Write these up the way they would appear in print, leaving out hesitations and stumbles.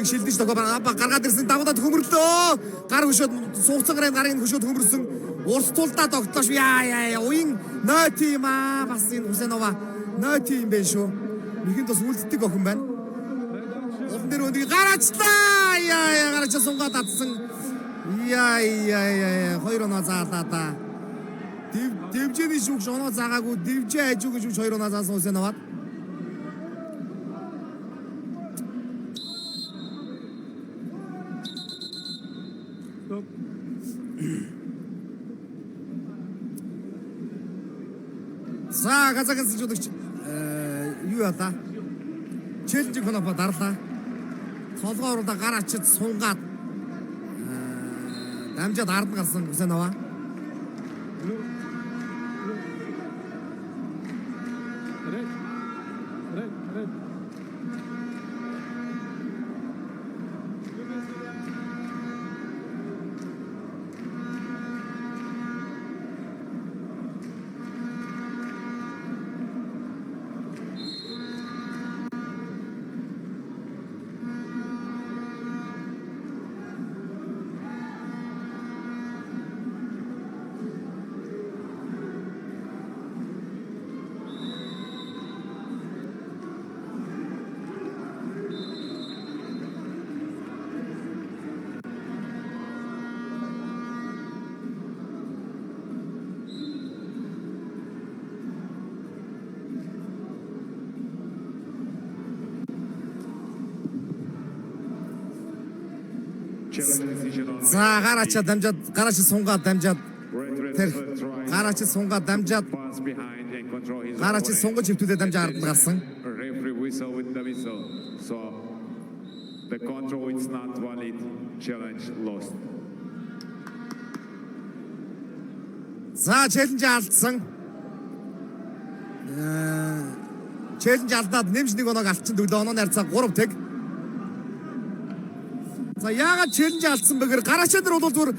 Нүрийг шилдэж тогоо гаргаад ирсэн давуудад хөмөрлөө. Гар хөшөөд суугцсан гарын хөшөөд хөмөрсөн. Урс тулдаа тогтоош яа уян нойт юм аа бас энэ Хүсэнова нойт юм бэ шүү. Нэгэнд бас үлддэг охин байна. Улан дээр өнийг гараачлаа. Яа гараач сунгаад татсан. Яа 2 оноо заалаа да. Дэвжээний шүүгч оноо заагаагүй дэвжээ хажуугийн шүүгч 2 оноо заасан Хүсэновад. За газагын сэлжүүлэгч юу яа челленж конопо дарлаа. Толгоороо гараачид сунгаад дамжаад ард гарсан Хүсэнова. За гараачаа дамжаад гараачаа сунгаад дамжаад тэр гараачаа сунгаад дамжаад гараачаа сунгаж хөвтүүдээ дамжаад ард гарсан. So the control is not valid. Challenge lost. За челленж алдсан. Челленж алдаад нэмж нэг оноог алдсан төглөө онооны харьцаа 3 тэг. За яагаад челленж алдсан бэ гэхээр гараачаа дээр бол зүгээр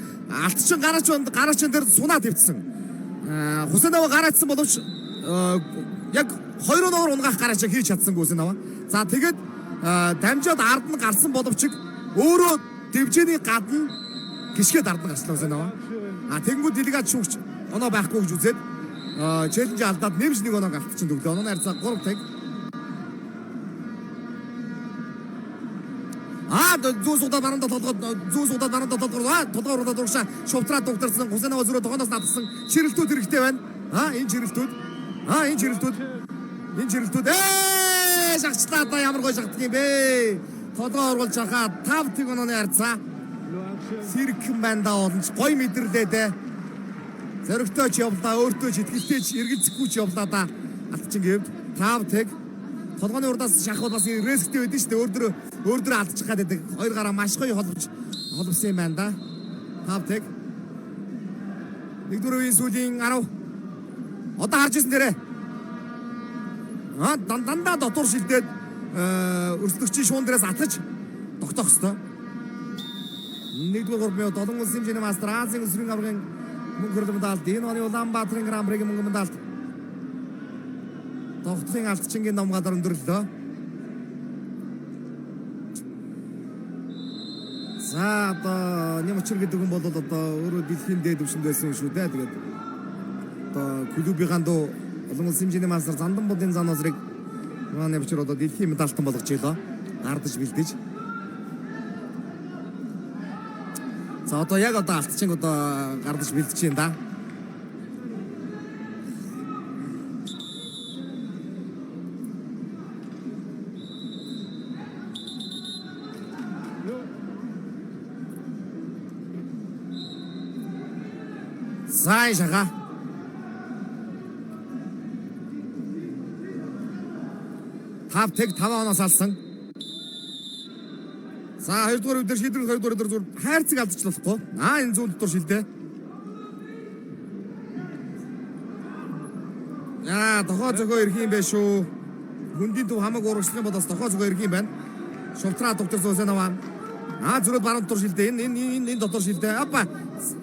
алдсан гараачаа дээр сунаа твцсэн. Хүсэнова гараачсан боловч яг 2 оноор унгаах гараачаа хийж чадсангүй Хүсэнова. За тэгээд дамжаад ард нь гарсан боловч өөрөө дэвжээний гадна гიშгээд ард нь гарчлаа Хүсэнова. Тэгэнгүүт делегат шүүгч оноо байхгүй гэж үзээд челленж алдаад нэмж нэг оноог алдчихсан төглөө онооны харьцаа 3 тэг. Зүүн судад баруунда толгоороо дуршаа шувтраа дугтарсан Хүсэнова зүрөө тогооноос натсан чирэлтүүд хэрэгтэй байна. Энэ чирэлтүүд шахчлаа да ямар гой шахдаг юм бэ? Толгоо ургуулж хахаа 5 тэг онооны харьцаа сэрхэн байна да олонч гой мэдрэлээ дээ. Зоригтойч явлаа, өөртөө ч итгэлтэйч эргэлзэхгүй ч явлаа да. Алтчин гэвд 5 тэг. Толгойн урдаас шахвал бас рисктэй байдэн шүү дээ. Өөр алдчих гад байдаг. 2 гараа маш гоё холбосон юм байна да. 5 тэг. 1-4-ийн сүүлийн 10. Одоо харж ирсэн дээрээ. Дандаа дотор шилдээд өрсөлдөгчийн шуун дээрээс атгаж тогтоох ёстой. 1-р 3 долон улсын хэмжээний мастер Азийн өсвөрийн аваргын мөнгө хөрлөм даалт. Энэ оны Улаанбаатарын Гран Пригийн мөнгө медалт. Тогтлын алтчингийн номгоор өндөрлөө. За одоо Нямчир гэдэг хүн бол одоо өөрөө дэлхийн дээд түвшинд байсан шүү дээ. Тэгээд одоо клубийн доо олон улсын хэмжээний мастер Зандан будын зан озрыг Нямчир одоо дэлхийн медалтан болгож ийлээ. Гардаж бэлдэж. За одоо яг одоо алтчин одоо гардаж бэлдэж байна да. Сайн шага. Тав тэг 5 оноос алсан. За 2 дугаар өдөр шийдвэр 2 дугаар өдөр зүгээр хайрцаг алдчихлахгүй. Энэ зүүн дотор шилдэ. Тохоо зөгөө ирэх юм байна шүү. Хүндийн төв хамаг урагшлах юм бол бас тохоо зөгөө ирэх юм байна. Шувтраа докторс Хүсэнова. Зүрөд баруун дотор шилдэ. Энэ дотор шилдэ.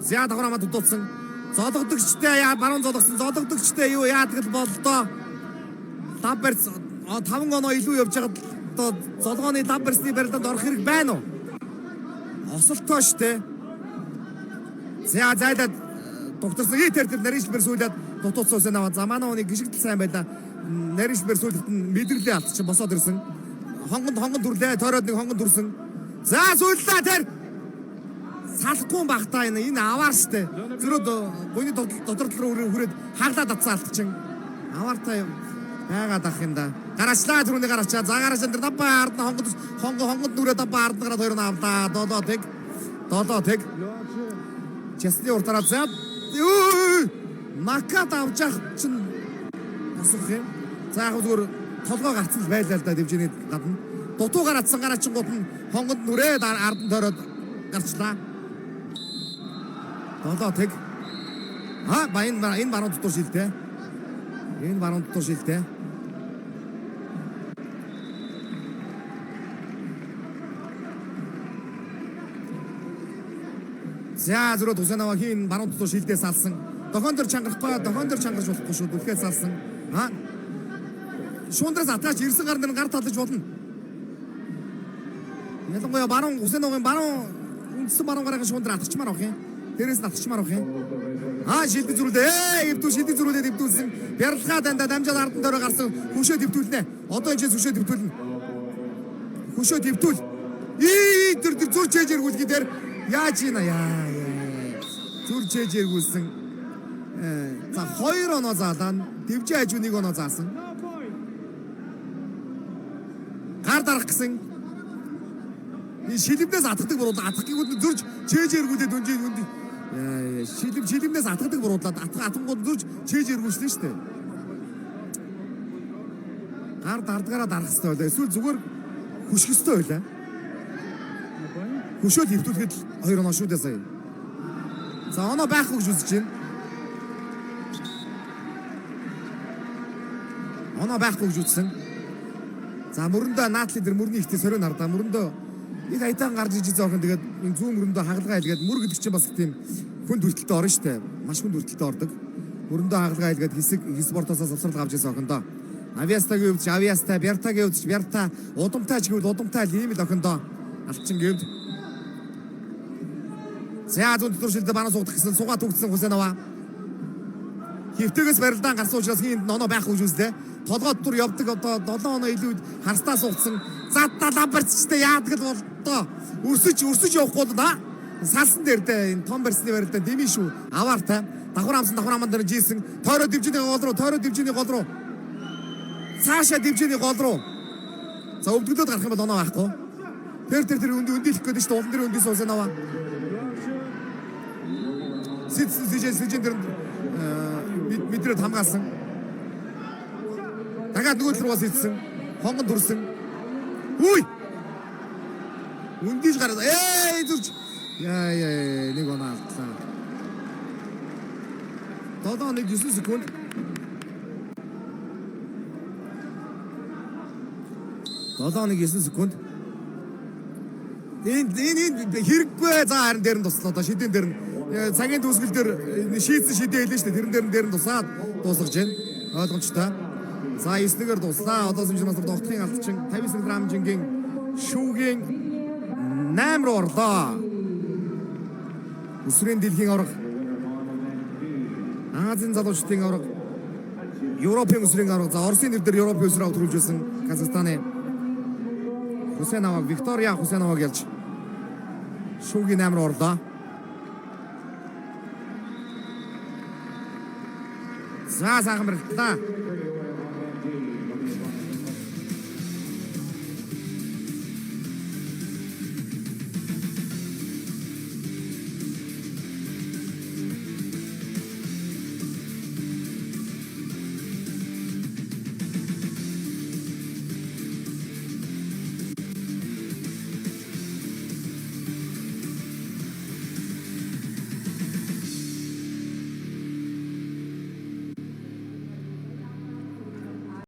Зя давхар хамаад дутуулсан. Зологдогчтой баруун зологдогчтой юу яадаг л болдоо. 5 оноо илүү явж байгаад одоо золгооны лав барьсны барилдад орох хэрэг байна уу? Осолтой штэ. За зайлаад докторсон итер тэр нарийнчлбэр сүүлээд дутууцсан үсэн аваа. За манай хүний гიშгдэл сайн байла. Нарийнчлбэр сүүлд нь мэдрэлээ алдчих босоод ирсэн. Хонгонд дүрлээ. Тойроод нэг хонгонд дүрсэн. За сүүллээ тэр. Салахгүй багтаа энэ аваар штэ. Зөрөөд гойны дотордол руу хүрээд хаглаад атсан алдчихин. Аваартай байгаад ах юм да. Гараачлаа түрүүний гараачаа. За гараачаа тэр даваа ард хонгонд нүрээ даваа ард гараад хоёр нь авлаа. Долоо тэг. Чесны уртараа заа. Накат авчих чинь босох юм. За яг зүгээр толгой гарцсан л байлаа л да дэмжээний гадна. Дутуу гараадсан гараачингууд нь хонгонд нүрээд ард нь тойроод гарчлаа. Долоо тэг. Энэ баруун дотор шилтэй. За зөрөө тусанаа хийн баруун дотор шилдээ салсан. Дохоон дээр чангарахгүй, дохоон дээр чангарч болохгүй шүү. Дүлхээ салсан. Шундраас атгаач ирсэн гар дээр гар талж болно. Ялангуяа баруун Усеновын үндсэн баруун гарагийн шундраа атгачмаар авах юм. Дээрээс нь атгачмаар авах юм. Шилдэг зүрүүлээ. Шилдэг зүрүүлээд эвдүүлсэн. Бярлахаа дандаа дамжаад ардан дөрөө гарсан. Хөшөө дэвтүүлнэ. Одоо энэ хөшөө дэвтүүлнэ. Хөшөө дэвтүүл. Тэр зүр чээж эргүүлэх дээр яаж ийна яа. Зүр чээж эргүүлсэн. За 2 оноо заалаа. Дэвжээ хажуу 1 оноо заасан. Гар дарах гэсэн. Энэ шилэмнээс атгадаг буруулаа. Атгахыг зүрж чээж эргүүлээд өнжид. Шилэмнээс атгадаг буруулаад атгангууд зүрж чээж эргүүлсэн шүү дээ. Гар дардгаараа дарах хэрэгтэй байлаа. Эсвэл зүгээр хүсэх хэрэгтэй байлаа. Хөшөө хөвтүүлэхэд 2 оноо шүү дээ сая. За оноо байхгүй гэж үзэж байна. Оноо байхгүй гэж үзсэн. За мөрөндөө наатлын тэр мөрний ихтэй сорин хардаа мөрөндөө нэг айтаан гарч иж зоохын тэгээд энэ зүүн мөрөндөө хагалгаа илгээд мөр гэдэг чинь бас тийм хүнд хүртэлтэй орно шүү дээ. Маш хүнд хүртэлтэй ордог. Мөрөндөө хагалгаа илгээд хэс спортоосоо завсрал авч ирсэн охиндоо. Авиастагийн өвч авиаста, бяртагийн өвч бярта, удамтай ч гэвэл удамтай л ийм л охиндоо алчин гэвд. За зүүн дотор шилдэ банаа суугдах гэсэн сугаа төгссөн Хусенова. Хөвтөгөөс барилдаан гарсан учраас хин оноо байхгүй гэж үзлээ. Толгой дотор явдаг одоо 7 оноо илүү харстаа суугдсан. Задтаа ламбарчтай яадаг л болтоо. Өрсөж явахгүй да. Салсан дээр дээ энэ том барьсны барилдаа дэмий шүү. Аваартай. Давхар аман дээр жийсэн. Тойроо дивжиний гол руу. Цаашаа дивжиний гол руу. За өвдгөлөд гарах юм бол оноо байхгүй. Тэр өндийлэх гээд шүү. Улан дээр өндий суусан аваа. Сэжэн дээр мэдрээд хамгаалсан. Дахиад нөгөө тал руу сэтсэн. Хонгон дүрсэн. Үгүй. Үндийж гараад зүрч. Яа нэг оноо алдлаа. 7.9 секунд. Энэ хэрэггүй за харин дээр нь туслаа. Одоо шидэн дээр нь цагийн төгсгөл дээр шийдсэн шидэ хэлээ шүү дээ. Тэрэн дээр нь тусаад дуусгаж байна. Ойлгомжтой. За 9-гээр дуслаа. Одоо сумжнаас догтлын алдчин 59 грамм жингийн шүүгийн 8 руу орлоо. Өсвөрийн дэлхийн аварга. Азийн залуучдын аварга. Европын өсвөрийн аварга. За Оросын нэр дээр Европын өсвөр аварга төрүүлж байсан Казахстаны Хусенова Виктория Хусенова гэлж шүүгийн 8 руу орлоо. За сайхан барилтлаа.